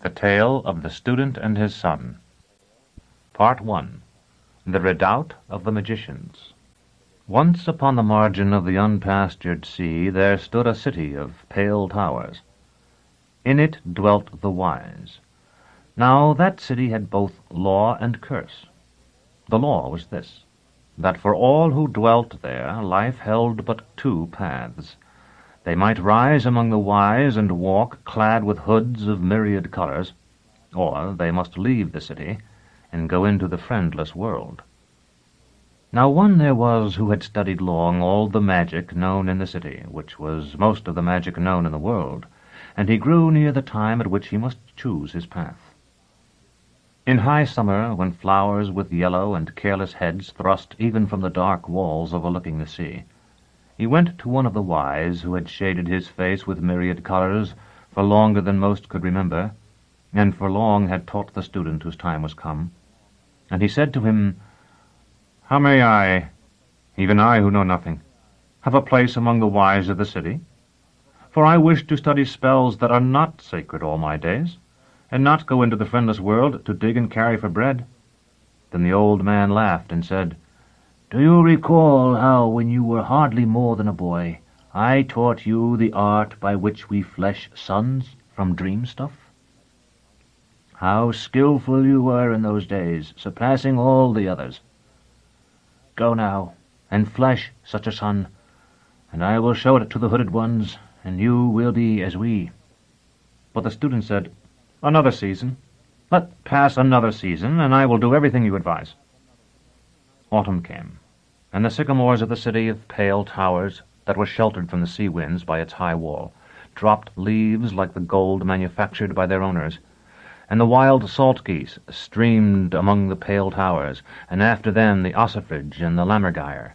The Tale of the Student and His Son. Part 1. The Redoubt of the Magicians. Once upon the margin of the unpastured sea there stood a city of pale towers. In it dwelt the wise. Now that city had both law and curse. The law was this, that for all who dwelt there life held but two paths. They might rise among the wise and walk clad with hoods of myriad colors, or they must leave the city and go into the friendless world. Now one there was who had studied long all the magic known in the city, which was most of the magic known in the world, and he grew near the time at which he must choose his path. In high summer, when flowers with yellow and careless heads thrust even from the dark walls overlooking the sea, he went to one of the wise who had shaded his face with myriad colors for longer than most could remember, and for long had taught the student whose time was come. And he said to him, "How may I, even I who know nothing, have a place among the wise of the city? For I wish to study spells that are not sacred all my days, and not go into the friendless world to dig and carry for bread." Then the old man laughed and said, "Do you recall how, when you were hardly more than a boy, I taught you the art by which we flesh suns from dream stuff? How skillful you were in those days, surpassing all the others. Go now, and flesh such a sun, and I will show it to the hooded ones, and you will be as we." But the student said, "Another season. Let pass another season, and I will do everything you advise." Autumn came, and the sycamores of the city of pale towers, that was sheltered from the sea winds by its high wall, dropped leaves like the gold manufactured by their owners, and the wild salt geese streamed among the pale towers, and after them the ossifrage and the lammergeier.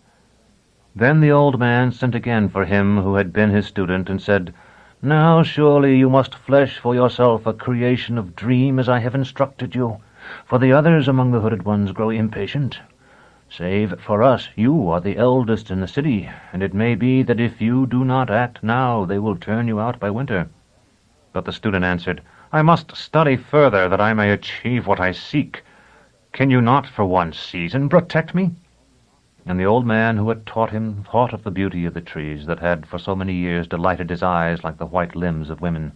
Then the old man sent again for him who had been his student, and said, "Now surely you must flesh for yourself a creation of dream as I have instructed you, for the others among the hooded ones grow impatient. Save for us, you are the eldest in the city, and it may be that if you do not act now, they will turn you out by winter." But the student answered, "I must study further that I may achieve what I seek. Can you not for one season protect me?" And the old man who had taught him thought of the beauty of the trees that had for so many years delighted his eyes like the white limbs of women.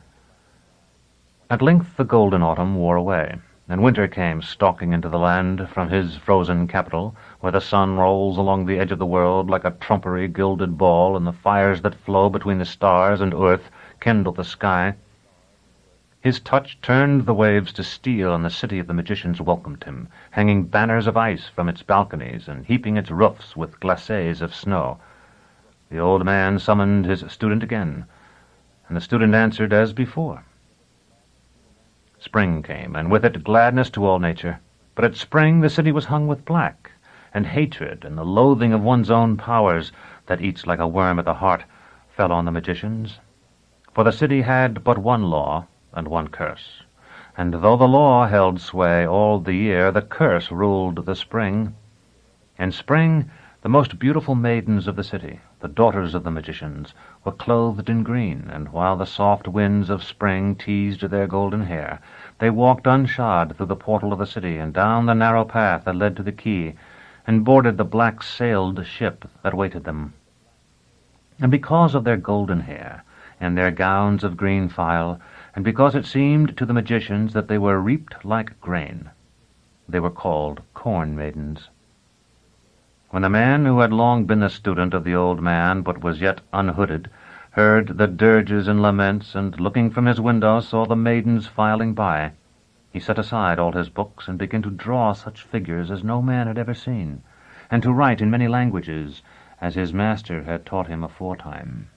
At length the golden autumn wore away, and winter came stalking into the land from his frozen capital, where the sun rolls along the edge of the world like a trumpery gilded ball, and the fires that flow between the stars and earth kindle the sky. His touch turned the waves to steel, and the city of the magicians welcomed him, hanging banners of ice from its balconies and heaping its roofs with glacés of snow. The old man summoned his student again, and the student answered as before. Spring came, and with it gladness to all nature. But at spring the city was hung with black, and hatred and the loathing of one's own powers, that eats like a worm at the heart, fell on the magicians. For the city had but one law and one curse, and though the law held sway all the year, the curse ruled the spring. In spring the most beautiful maidens of the city, the daughters of the magicians, were clothed in green, and while the soft winds of spring teased their golden hair, they walked unshod through the portal of the city and down the narrow path that led to the quay, and boarded the black-sailed ship that waited them. And because of their golden hair and their gowns of green file, and because it seemed to the magicians that they were reaped like grain, they were called corn maidens. When the man who had long been the student of the old man, but was yet unhooded, heard the dirges and laments, and looking from his window saw the maidens filing by, he set aside all his books and began to draw such figures as no man had ever seen, and to write in many languages, as his master had taught him aforetime.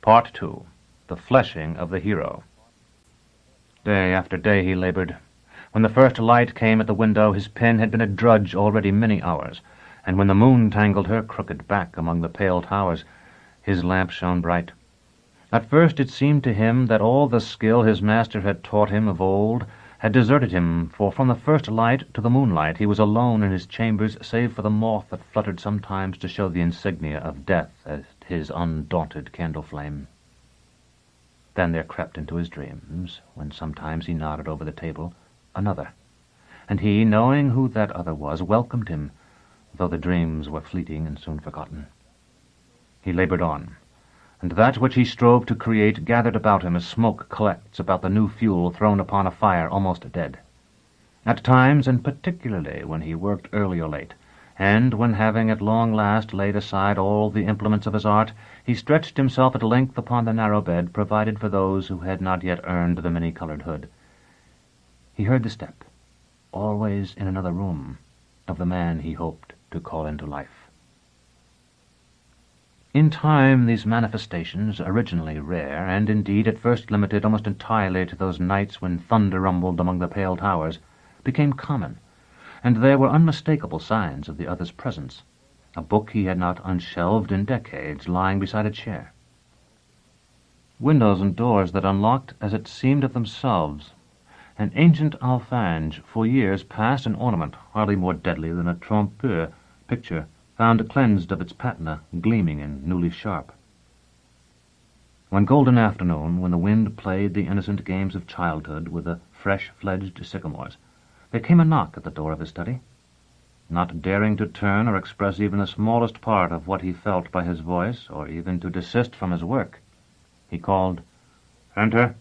Part 2. The Fleshing of the Hero. Day after day he labored. When the first light came at the window, his pen had been a drudge already many hours, and when the moon tangled her crooked back among the pale towers, his lamp shone bright. At first it seemed to him that all the skill his master had taught him of old had deserted him, for from the first light to the moonlight he was alone in his chambers, save for the moth that fluttered sometimes to show the insignia of death at his undaunted candle flame. Then there crept into his dreams, when sometimes he nodded over the table, another, and he, knowing who that other was, welcomed him, though the dreams were fleeting and soon forgotten. He labored on, and that which he strove to create gathered about him as smoke collects about the new fuel thrown upon a fire almost dead. At times, and particularly when he worked early or late, and when, having at long last laid aside all the implements of his art, he stretched himself at length upon the narrow bed provided for those who had not yet earned the many-colored hood, he heard the step, always in another room, of the man he hoped to call into life. In time these manifestations, originally rare, and indeed at first limited almost entirely to those nights when thunder rumbled among the pale towers, became common, and there were unmistakable signs of the other's presence, a book he had not unshelved in decades lying beside a chair. Windows and doors that unlocked as it seemed of themselves, an ancient alfange, for years past an ornament hardly more deadly than a trompeur picture, found cleansed of its patina, gleaming and newly sharp. One golden afternoon, when the wind played the innocent games of childhood with the fresh-fledged sycamores, there came a knock at the door of his study. Not daring to turn or express even the smallest part of what he felt by his voice, or even to desist from his work, he called, "Enter."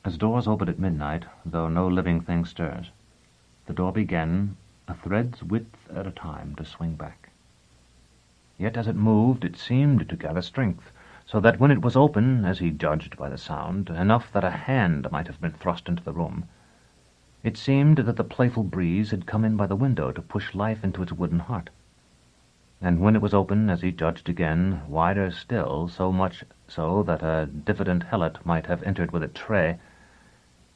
As doors open at midnight, though no living thing stirs, the door began, a thread's width at a time, to swing back. Yet as it moved, it seemed to gather strength, so that when it was open, as he judged by the sound, enough that a hand might have been thrust into the room, it seemed that the playful breeze had come in by the window to push life into its wooden heart. And when it was open, as he judged again, wider still, so much so that a diffident helot might have entered with a tray,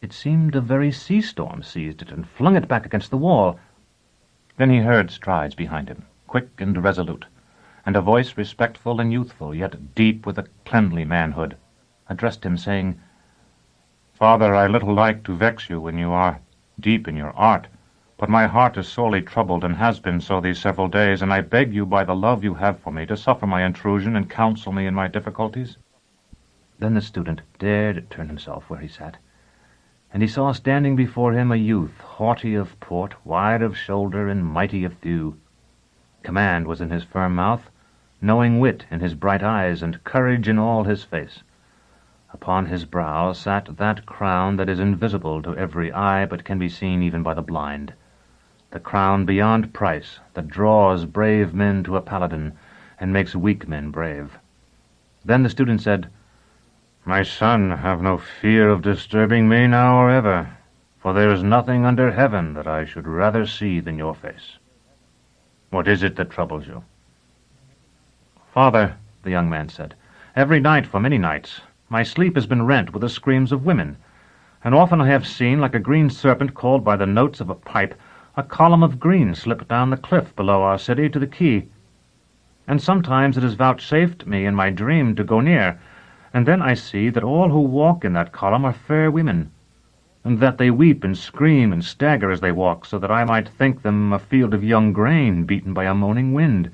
it seemed a very sea-storm seized it and flung it back against the wall. Then he heard strides behind him, quick and resolute, and a voice respectful and youthful, yet deep with a cleanly manhood, addressed him, saying, "Father, I little like to vex you when you are deep in your art, but my heart is sorely troubled and has been so these several days, and I beg you by the love you have for me to suffer my intrusion and counsel me in my difficulties." Then the student dared turn himself where he sat, and he saw standing before him a youth, haughty of port, wide of shoulder, and mighty of thew. Command was in his firm mouth, knowing wit in his bright eyes, and courage in all his face. Upon his brow sat that crown that is invisible to every eye, but can be seen even by the blind, the crown beyond price, that draws brave men to a paladin, and makes weak men brave. Then the student said, "My son, have no fear of disturbing me now or ever, for there is nothing under heaven that I should rather see than your face. What is it that troubles you?" "Father," the young man said, "every night for many nights my sleep has been rent with the screams of women, and often I have seen, like a green serpent called by the notes of a pipe, a column of green slip down the cliff below our city to the quay. And sometimes it is vouchsafed me in my dream to go near, and then I see that all who walk in that column are fair women, and that they weep and scream and stagger as they walk, so that I might think them a field of young grain beaten by a moaning wind.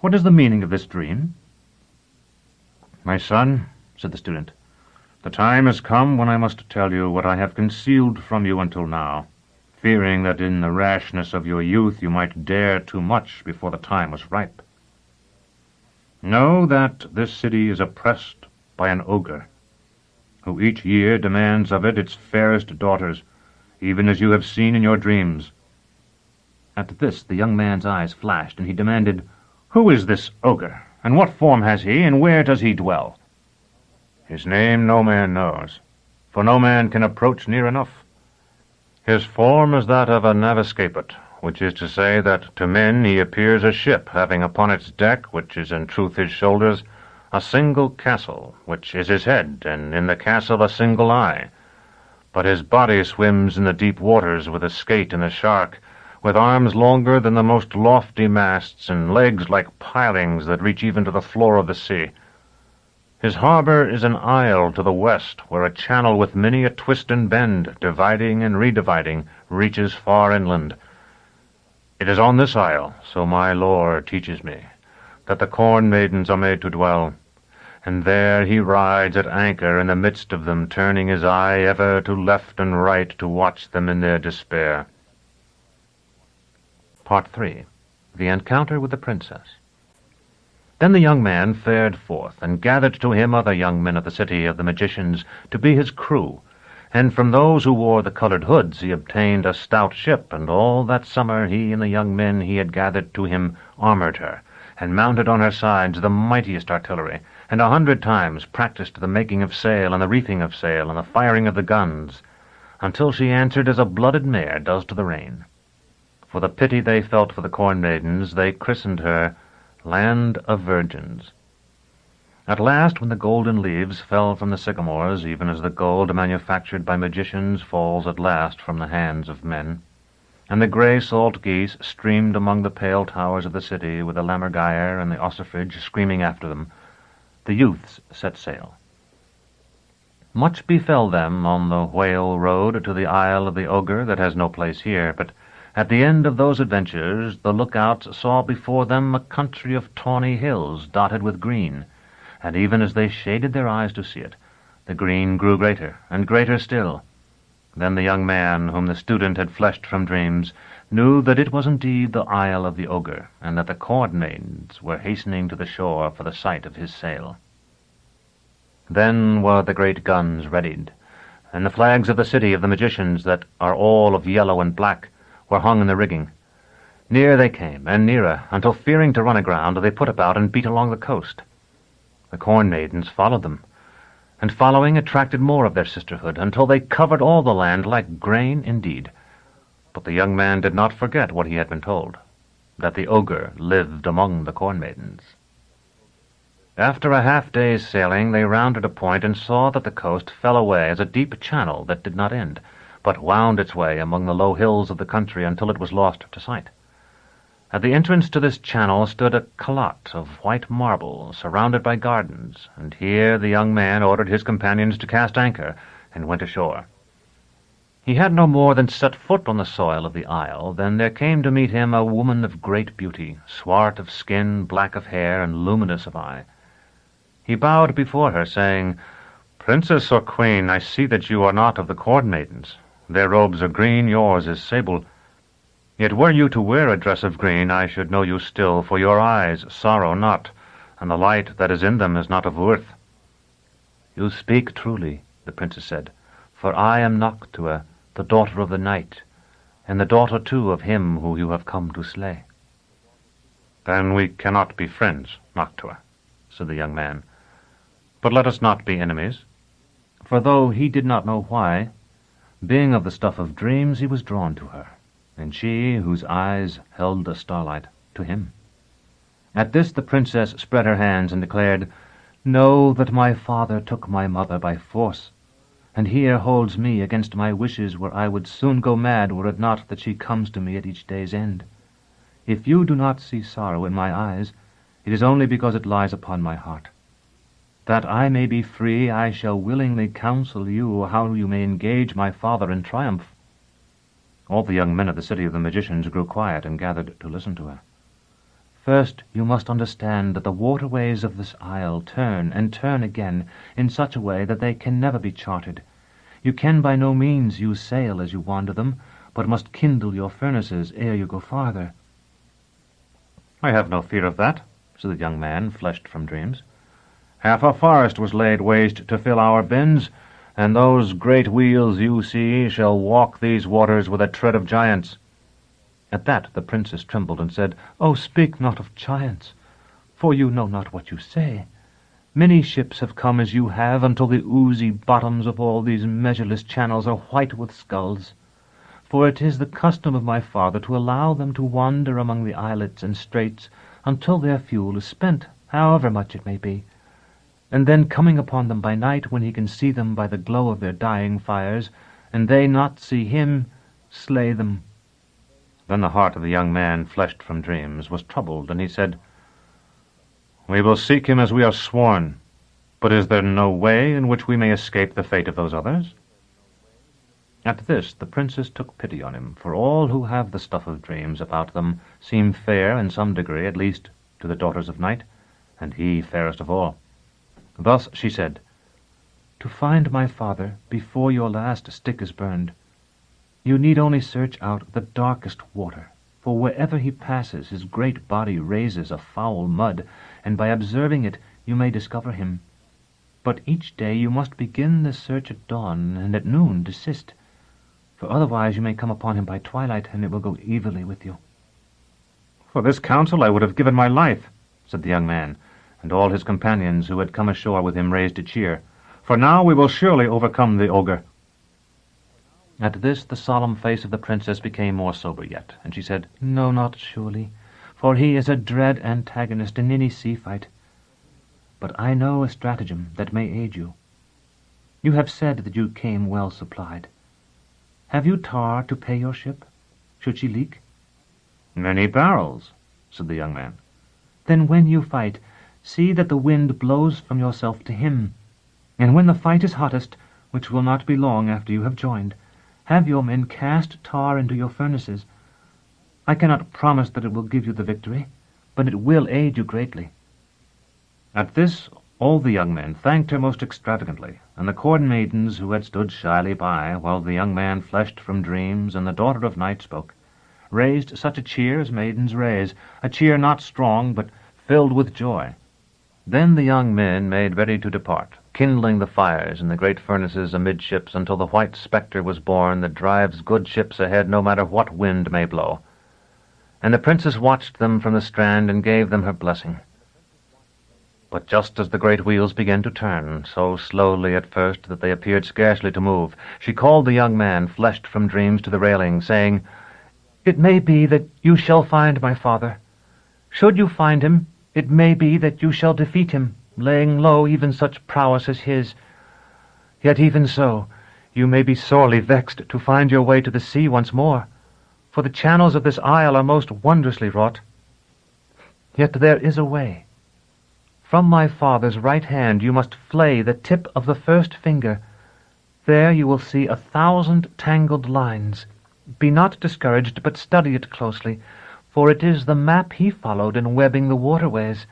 What is the meaning of this dream?" "My son," said the student, "the time has come when I must tell you what I have concealed from you until now, fearing that in the rashness of your youth you might dare too much before the time was ripe. Know that this city is oppressed by an ogre, who each year demands of it its fairest daughters, even as you have seen in your dreams." At this the young man's eyes flashed, and he demanded, "Who is this ogre, and what form has he, and where does he dwell?" "His name no man knows, for no man can approach near enough. His form is that of a navigscapet, which is to say that to men he appears a ship having upon its deck, which is in truth his shoulders, a single castle, which is his head, and in the castle a single eye. But his body swims in the deep waters with the skate and the shark, with arms longer than the most lofty masts, and legs like pilings that reach even to the floor of the sea. His harbor is an isle to the west, where a channel with many a twist and bend, dividing and redividing, reaches far inland. It is on this isle, so my lore teaches me, that the corn maidens are made to dwell, and there he rides at anchor in the midst of them, turning his eye ever to left and right to watch them in their despair. Part 3. The Encounter with the Princess. Then the young man fared forth, and gathered to him other young men of the city of the magicians to be his crew, and from those who wore the coloured hoods he obtained a stout ship, and all that summer he and the young men he had gathered to him armoured her, and mounted on her sides the mightiest artillery, and 100 times practised the making of sail, and the reefing of sail, and the firing of the guns, until she answered as a blooded mare does to the rein. For the pity they felt for the corn maidens, they christened her Land of Virgins. At last, when the golden leaves fell from the sycamores, even as the gold manufactured by magicians falls at last from the hands of men, and the grey salt geese streamed among the pale towers of the city, with the lammergeier and the ossifrage screaming after them, the youths set sail. Much befell them on the whale road to the Isle of the Ogre that has no place here, but at the end of those adventures the lookouts saw before them a country of tawny hills dotted with green, and even as they shaded their eyes to see it, the green grew greater and greater still. Then the young man, whom the student had fleshed from dreams, knew that it was indeed the Isle of the Ogre, and that the corn maidens were hastening to the shore for the sight of his sail. Then were the great guns readied, and the flags of the city of the magicians, that are all of yellow and black, were hung in the rigging. Near they came, and nearer, until, fearing to run aground, they put about and beat along the coast. The corn maidens followed them, and following attracted more of their sisterhood, until they covered all the land like grain indeed. But the young man did not forget what he had been told, that the ogre lived among the corn maidens. After a half-day's sailing they rounded a point and saw that the coast fell away as a deep channel that did not end, but wound its way among the low hills of the country until it was lost to sight. At the entrance to this channel stood a calotte of white marble, surrounded by gardens, and here the young man ordered his companions to cast anchor, and went ashore. He had no more than set foot on the soil of the isle than there came to meet him a woman of great beauty, swart of skin, black of hair, and luminous of eye. He bowed before her, saying, "Princess or queen, I see that you are not of the corn maidens. Their robes are green, yours is sable. Yet were you to wear a dress of green, I should know you still, for your eyes sorrow not, and the light that is in them is not of worth." "You speak truly," the princess said, "for I am Noctua, the daughter of the night, and the daughter too of him who you have come to slay." "Then we cannot be friends, Noctua," said the young man. "But let us not be enemies." For though he did not know why, being of the stuff of dreams, he was drawn to her, and she, whose eyes held the starlight, to him. At this the princess spread her hands and declared, "Know that my father took my mother by force, and here holds me against my wishes, where I would soon go mad were it not that she comes to me at each day's end. If you do not see sorrow in my eyes, it is only because it lies upon my heart. That I may be free, I shall willingly counsel you how you may engage my father in triumph." All the young men of the city of the magicians grew quiet and gathered to listen to her. "First, you must understand that the waterways of this isle turn and turn again in such a way that they can never be charted. You can by no means use sail as you wander them, but must kindle your furnaces ere you go farther." "I have no fear of that," said the young man, fleshed from dreams. "Half a forest was laid waste to fill our bins, and those great wheels you see shall walk these waters with a tread of giants." At that the princess trembled and said, "Oh, speak not of giants, for you know not what you say. Many ships have come as you have, until the oozy bottoms of all these measureless channels are white with skulls. For it is the custom of my father to allow them to wander among the islets and straits until their fuel is spent, however much it may be, and then coming upon them by night, when he can see them by the glow of their dying fires, and they not see him, slay them." Then the heart of the young man, fleshed from dreams, was troubled, and he said, "We will seek him as we are sworn, but is there no way in which we may escape the fate of those others?" At this the princess took pity on him, for all who have the stuff of dreams about them seem fair in some degree, at least to the daughters of night, and he fairest of all. Thus she said, "To find my father before your last stick is burned, you need only search out the darkest water, for wherever he passes his great body raises a foul mud, and by observing it you may discover him. But each day you must begin the search at dawn, and at noon desist, for otherwise you may come upon him by twilight, and it will go evilly with you." "For this counsel I would have given my life," said the young man, and all his companions who had come ashore with him raised a cheer. "For now we will surely overcome the ogre." At this the solemn face of the princess became more sober yet, and she said, "No, not surely, for he is a dread antagonist in any sea fight. But I know a stratagem that may aid you. You have said that you came well supplied. Have you tar to pay your ship, should she leak?" "Many barrels," said the young man. "Then when you fight, see that the wind blows from yourself to him, and when the fight is hottest, which will not be long after you have joined, have your men cast tar into your furnaces. I cannot promise that it will give you the victory, but it will aid you greatly." At this all the young men thanked her most extravagantly, and the court maidens who had stood shyly by, while the young man fleshed from dreams and the daughter of night spoke, raised such a cheer as maidens raise, a cheer not strong, but filled with joy. Then the young men made ready to depart, kindling the fires in the great furnaces amidships until the white spectre was born that drives good ships ahead no matter what wind may blow. And the princess watched them from the strand and gave them her blessing. But just as the great wheels began to turn, so slowly at first that they appeared scarcely to move, she called the young man, fleshed from dreams, to the railing, saying, "It may be that you shall find my father. Should you find him, it may be that you shall defeat him, laying low even such prowess as his. Yet even so, you may be sorely vexed to find your way to the sea once more, for the channels of this isle are most wondrously wrought. Yet there is a way. From my father's right hand you must flay the tip of the first finger. There you will see 1,000 tangled lines. Be not discouraged, but study it closely, for it is the map he followed in webbing the waterways,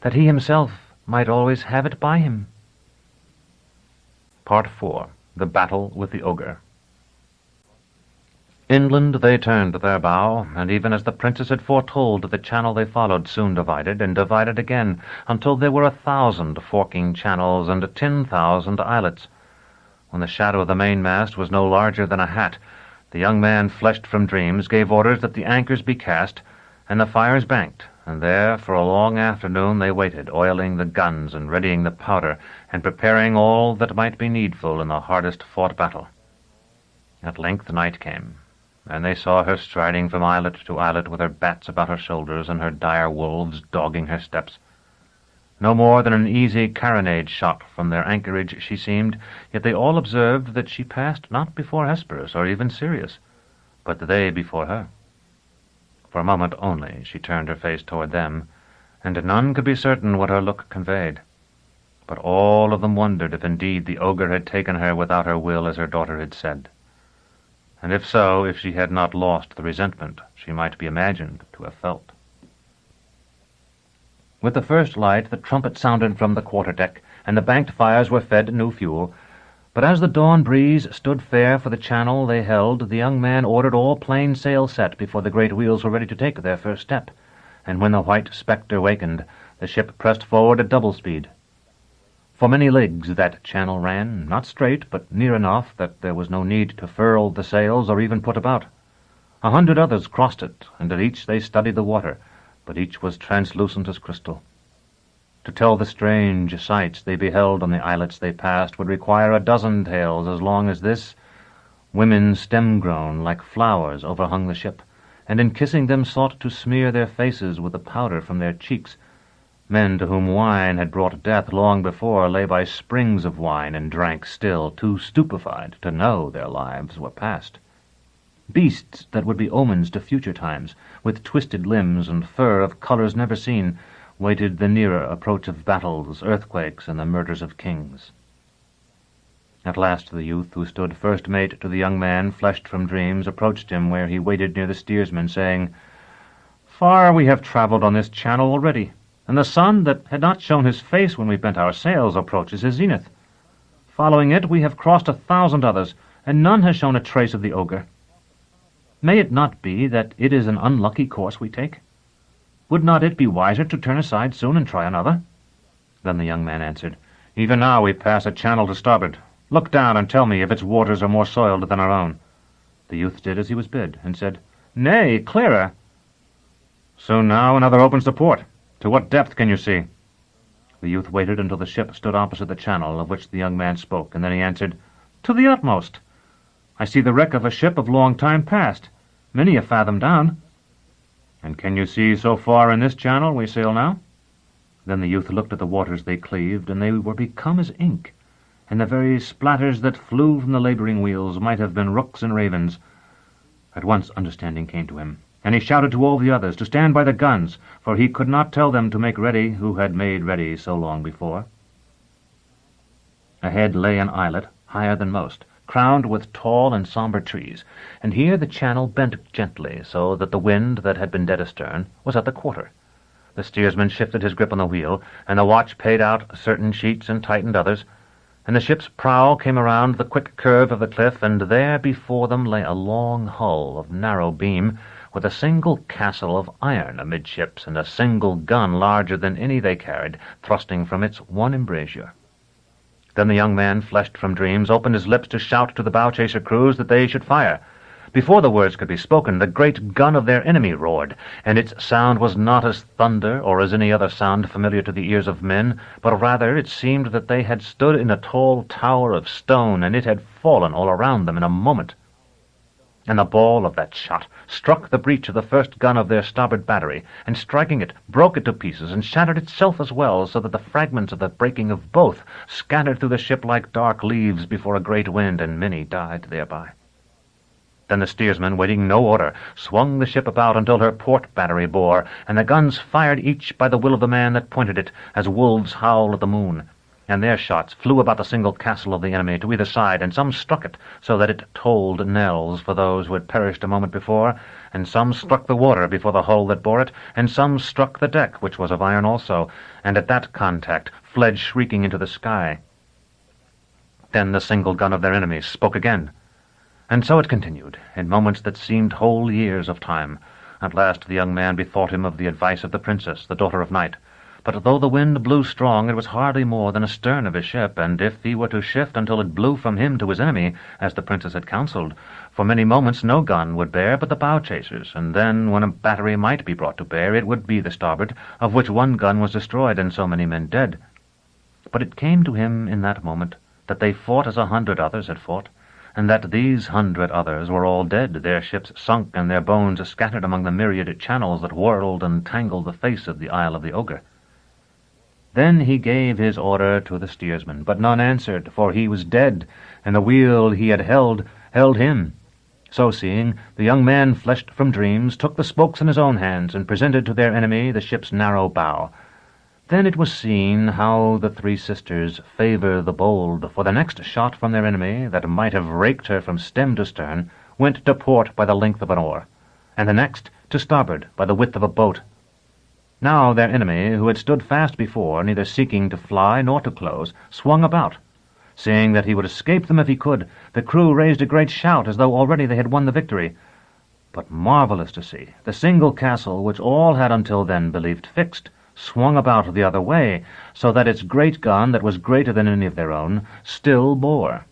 that he himself might always have it by him." Part 4. The Battle with the Ogre. Inland they turned their bow, and even as the princess had foretold, the channel they followed soon divided, and divided again, until there were 1,000 forking channels and 10,000 islets. When the shadow of the mainmast was no larger than a hat, the young man, fleshed from dreams, gave orders that the anchors be cast and the fires banked, and there for a long afternoon they waited, oiling the guns and readying the powder, and preparing all that might be needful in the hardest-fought battle. At length night came, and they saw her striding from islet to islet with her bats about her shoulders and her dire wolves dogging her steps. No more than an easy carronade shot from their anchorage she seemed, yet they all observed that she passed not before Hesperus or even Sirius, but they before her. For a moment only she turned her face toward them, and none could be certain what her look conveyed. But all of them wondered if indeed the ogre had taken her without her will, as her daughter had said. And if so, if she had not lost the resentment she might be imagined to have felt. With the first light the trumpet sounded from the quarter-deck, and the banked fires were fed new fuel. But as the dawn breeze stood fair for the channel they held, the young man ordered all plain sail set before the great wheels were ready to take their first step, and when the white spectre wakened, the ship pressed forward at double speed. For many leagues that channel ran, not straight, but near enough that there was no need to furl the sails or even put about. 100 others crossed it, and at each they studied the water, but each was translucent as crystal. To tell the strange sights they beheld on the islets they passed would require a dozen tales as long as this. Women stem-grown like flowers overhung the ship, and in kissing them sought to smear their faces with the powder from their cheeks. Men to whom wine had brought death long before lay by springs of wine and drank still, too stupefied to know their lives were past. Beasts that would be omens to future times, with twisted limbs and fur of colors never seen, waited the nearer approach of battles, earthquakes, and the murders of kings. At last the youth who stood first mate to the young man, fleshed from dreams, approached him where he waited near the steersman, saying, "Far we have travelled on this channel already. and the sun, that had not shown his face when we bent our sails, approaches his zenith. Following it, we have crossed 1,000 others, and none has shown a trace of the ogre. May it not be that it is an unlucky course we take? Would not it be wiser to turn aside soon and try another?" Then the young man answered, "Even now we pass a channel to starboard. Look down and tell me if its waters are more soiled than our own." The youth did as he was bid, and said, "Nay, clearer." "Soon now another opens to port. To what depth can you see?" The youth waited until the ship stood opposite the channel of which the young man spoke, and then he answered, "To the utmost. I see the wreck of a ship of long time past, many a fathom down." "And can you see so far in this channel we sail now?" Then the youth looked at the waters they cleaved, and they were become as ink, and the very splatters that flew from the labouring wheels might have been rooks and ravens. At once understanding came to him, and he shouted to all the others to stand by the guns, for he could not tell them to make ready who had made ready so long before. Ahead lay an islet, higher than most, crowned with tall and sombre trees, and here the channel bent gently, so that the wind that had been dead astern was at the quarter. The steersman shifted his grip on the wheel, and the watch paid out certain sheets and tightened others, and the ship's prow came around the quick curve of the cliff, and there before them lay a long hull of narrow beam, with a single castle of iron amidships, and a single gun larger than any they carried, thrusting from its one embrasure. Then the young man, fleshed from dreams, opened his lips to shout to the bow-chaser crews that they should fire. Before the words could be spoken, the great gun of their enemy roared, and its sound was not as thunder or as any other sound familiar to the ears of men, but rather it seemed that they had stood in a tall tower of stone, and it had fallen all around them in a moment. And the ball of that shot struck the breech of the first gun of their starboard battery, and striking it, broke it to pieces, and shattered itself as well, so that the fragments of the breaking of both scattered through the ship like dark leaves before a great wind, and many died thereby. Then the steersman, waiting no order, swung the ship about until her port battery bore, and the guns fired each by the will of the man that pointed it, as wolves howl at the moon. And their shots flew about the single castle of the enemy to either side, and some struck it, so that it tolled knells for those who had perished a moment before, and some struck the water before the hull that bore it, and some struck the deck, which was of iron also, and at that contact fled shrieking into the sky. Then the single gun of their enemies spoke again. And so it continued, in moments that seemed whole years of time. At last the young man bethought him of the advice of the princess, the daughter of night. But though the wind blew strong, it was hardly more than astern of his ship, and if he were to shift until it blew from him to his enemy, as the princess had counselled, for many moments no gun would bear but the bow-chasers, and then, when a battery might be brought to bear, it would be the starboard, of which one gun was destroyed and so many men dead. But it came to him in that moment that they fought as 100 others had fought, and that these 100 others were all dead, their ships sunk, and their bones scattered among the myriad channels that whirled and tangled the face of the Isle of the Ogre. Then he gave his order to the steersman, but none answered, for he was dead, and the wheel he had held him. So seeing, the young man, fleshed from dreams, took the spokes in his own hands, and presented to their enemy the ship's narrow bow. Then it was seen how the three sisters favour the bold, for the next shot from their enemy, that might have raked her from stem to stern, went to port by the length of an oar, and the next to starboard by the width of a boat. Now their enemy, who had stood fast before, neither seeking to fly nor to close, swung about. Seeing that he would escape them if he could, the crew raised a great shout, as though already they had won the victory. But marvellous to see, the single castle, which all had until then believed fixed, swung about the other way, so that its great gun, that was greater than any of their own, still bore.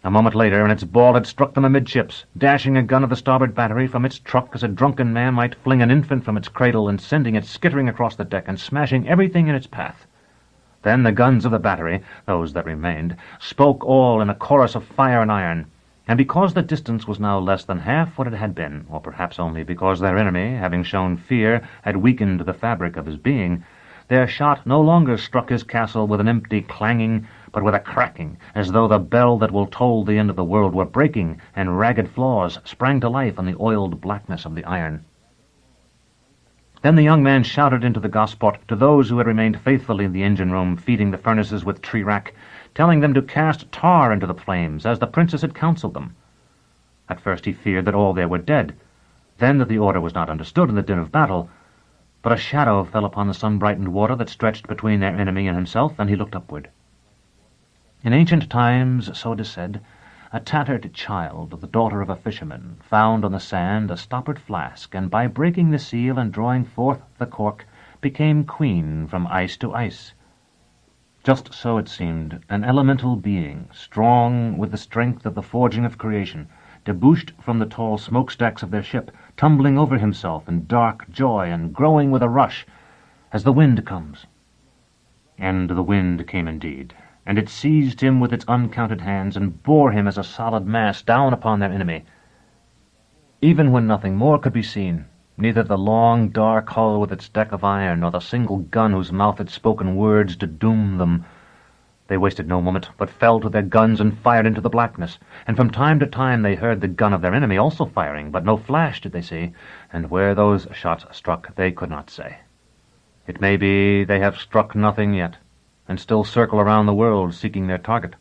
A moment later, and its ball had struck them amidships, dashing a gun of the starboard battery from its truck as a drunken man might fling an infant from its cradle, and sending it skittering across the deck and smashing everything in its path. Then the guns of the battery, those that remained, spoke all in a chorus of fire and iron, and because the distance was now less than half what it had been, or perhaps only because their enemy, having shown fear, had weakened the fabric of his being, their shot no longer struck his castle with an empty clanging, but with a cracking, as though the bell that will toll the end of the world were breaking, and ragged flaws sprang to life on the oiled blackness of the iron. Then the young man shouted into the gosport to those who had remained faithfully in the engine-room, feeding the furnaces with tree-rack, telling them to cast tar into the flames, as the princess had counselled them. At first he feared that all there were dead, then that the order was not understood in the din of battle, But a shadow fell upon the sun-brightened water that stretched between their enemy and himself, and he looked upward. In ancient times, so it is said, a tattered child, the daughter of a fisherman, found on the sand a stoppered flask, and by breaking the seal and drawing forth the cork, became queen from ice to ice. Just so it seemed, an elemental being, strong with the strength of the forging of creation, debouched from the tall smokestacks of their ship, tumbling over himself in dark joy and growing with a rush, as the wind comes. And the wind came indeed, and it seized him with its uncounted hands and bore him as a solid mass down upon their enemy. Even when nothing more could be seen, neither the long, dark hull with its deck of iron, nor the single gun whose mouth had spoken words to doom them, they wasted no moment, but fell to their guns and fired into the blackness. And from time to time they heard the gun of their enemy also firing, but no flash did they see, and where those shots struck they could not say. It may be they have struck nothing yet, and still circle around the world seeking their target.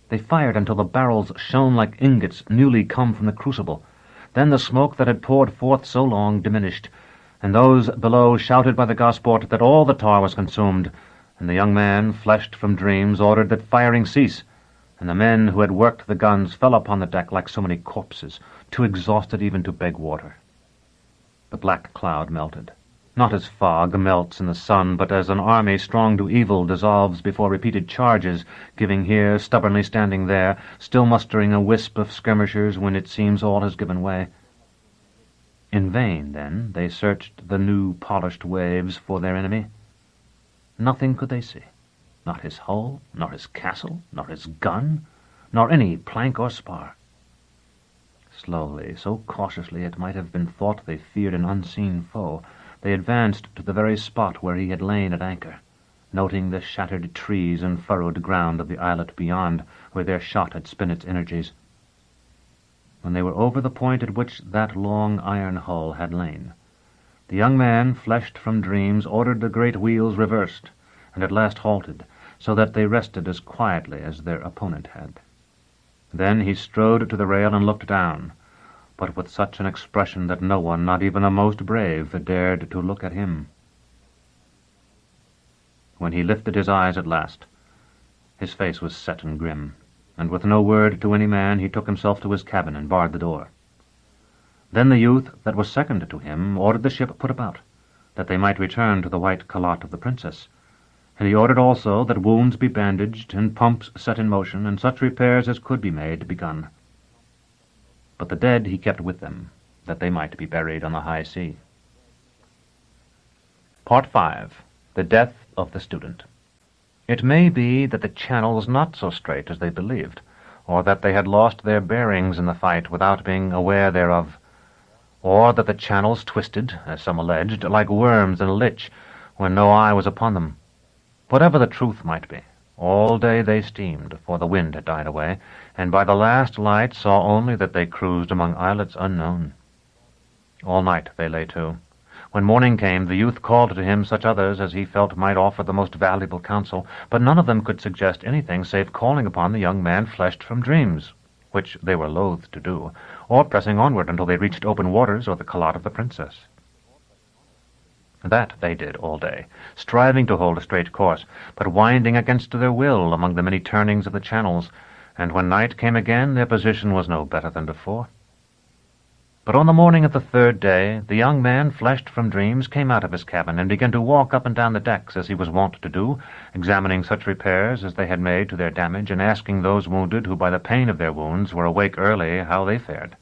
They fired until the barrels shone like ingots newly come from the crucible. Then the smoke that had poured forth so long diminished, and those below shouted by the gosport that all the tar was consumed, and the young man, fleshed from dreams, ordered that firing cease, and the men who had worked the guns fell upon the deck like so many corpses, too exhausted even to beg water. The black cloud melted, not as fog melts in the sun, but as an army strong to evil dissolves before repeated charges, giving here, stubbornly standing there, still mustering a wisp of skirmishers when it seems all has given way. In vain, then, they searched the new polished waves for their enemy. Nothing could they see, not his hull, nor his castle, nor his gun, nor any plank or spar. Slowly, so cautiously it might have been thought they feared an unseen foe, they advanced to the very spot where he had lain at anchor, noting the shattered trees and furrowed ground of the islet beyond, where their shot had spent its energies. When they were over the point at which that long iron hull had lain, the young man, fleshed from dreams, ordered the great wheels reversed, and at last halted, so that they rested as quietly as their opponent had. Then he strode to the rail and looked down, but with such an expression that no one, not even the most brave, dared to look at him. When he lifted his eyes at last, his face was set and grim, and with no word to any man he took himself to his cabin and barred the door. Then the youth that was second to him ordered the ship put about, that they might return to the white calotte of the princess, and he ordered also that wounds be bandaged and pumps set in motion, and such repairs as could be made begun. But the dead he kept with them, that they might be buried on the high sea. Part 5. The Death of the Student. It may be that the channel was not so straight as they believed, or that they had lost their bearings in the fight without being aware thereof, or that the channels twisted, as some alleged, like worms in a lich, when no eye was upon them. Whatever the truth might be, all day they steamed, for the wind had died away, and by the last light saw only that they cruised among islets unknown. All night they lay to. When morning came, the youth called to him such others as he felt might offer the most valuable counsel, but none of them could suggest anything save calling upon the young man fleshed from dreams, which they were loath to do, or pressing onward until they reached open waters or the calotte of the princess. That they did all day, striving to hold a straight course, but winding against their will among the many turnings of the channels, and when night came again their position was no better than before. But on the morning of the third day, the young man, fleshed from dreams, came out of his cabin and began to walk up and down the decks as he was wont to do, examining such repairs as they had made to their damage, and asking those wounded who by the pain of their wounds were awake early how they fared.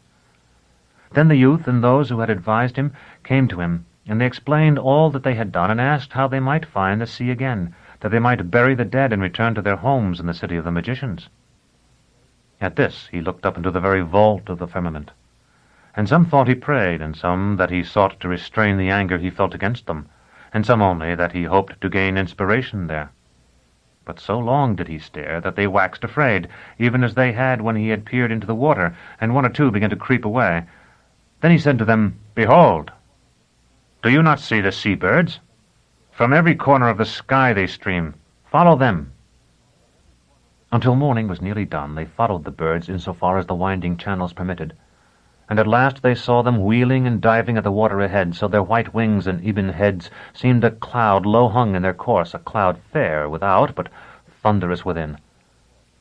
Then the youth and those who had advised him came to him, and they explained all that they had done, and asked how they might find the sea again, that they might bury the dead and return to their homes in the city of the magicians. At this he looked up into the very vault of the firmament, and some thought he prayed, and some that he sought to restrain the anger he felt against them, and some only that he hoped to gain inspiration there. But so long did he stare that they waxed afraid, even as they had when he had peered into the water, and one or two began to creep away. Then he said to them, "Behold! Do you not see the sea-birds? From every corner of the sky they stream. Follow them." Until morning was nearly done, they followed the birds in so far as the winding channels permitted. and at last they saw them wheeling and diving at the water ahead, so their white wings and ebon heads seemed a cloud low hung in their course, a cloud fair without, but thunderous within.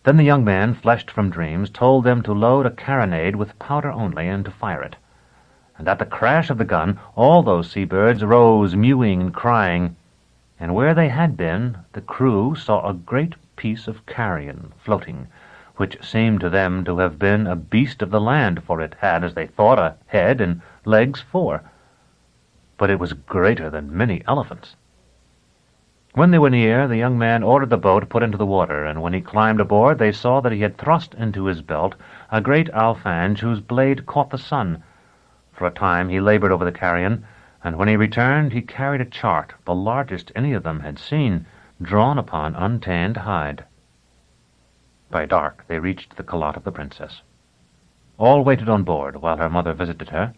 Then the young man, fleshed from dreams, told them to load a carronade with powder only, and to fire it. And at the crash of the gun all those sea-birds rose, mewing and crying, and where they had been the crew saw a great piece of carrion floating, which seemed to them to have been a beast of the land, for it had, as they thought, a head and legs 4. But it was greater than many elephants. When they were near, the young man ordered the boat put into the water, and when he climbed aboard they saw that he had thrust into his belt a great alfange whose blade caught the sun. For a time he labored over the carrion, and when he returned he carried a chart, the largest any of them had seen, drawn upon untanned hide. By dark they reached the calotte of the princess. All waited on board while her mother visited her,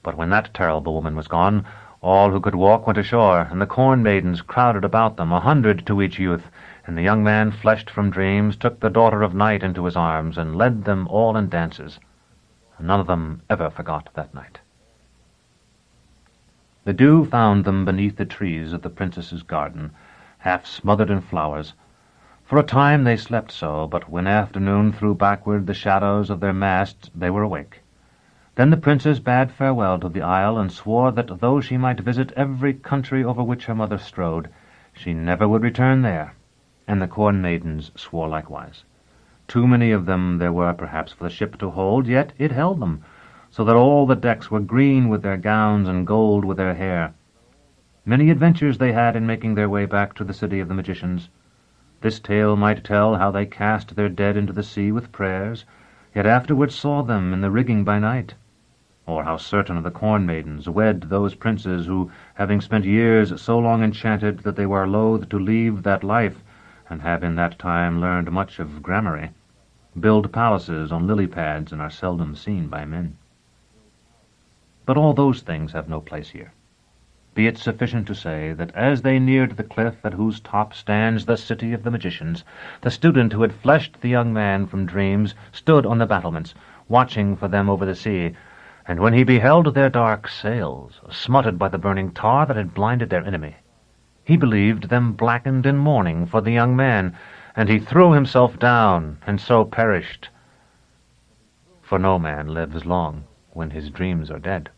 but when that terrible woman was gone, all who could walk went ashore, and the corn maidens crowded about them, 100 to each youth, and the young man, fleshed from dreams, took the daughter of night into his arms, and led them all in dances. None of them ever forgot that night. The dew found them beneath the trees of the princess's garden, half smothered in flowers. For a time they slept so, but when afternoon threw backward the shadows of their masts, they were awake. Then the princess bade farewell to the isle, and swore that though she might visit every country over which her mother strode, she never would return there, and the corn maidens swore likewise. Too many of them there were perhaps for the ship to hold, yet it held them, so that all the decks were green with their gowns and gold with their hair. Many adventures they had in making their way back to the city of the magicians. This tale might tell how they cast their dead into the sea with prayers, yet afterwards saw them in the rigging by night, or how certain of the corn maidens wed those princes who, having spent years so long enchanted that they were loath to leave that life, and have in that time learned much of gramarye, build palaces on lily pads and are seldom seen by men. But all those things have no place here. Be it sufficient to say that as they neared the cliff at whose top stands the city of the magicians, the student who had fleshed the young man from dreams stood on the battlements, watching for them over the sea, and when he beheld their dark sails, smutted by the burning tar that had blinded their enemy, he believed them blackened in mourning for the young man, and he threw himself down, and so perished. For no man lives long when his dreams are dead.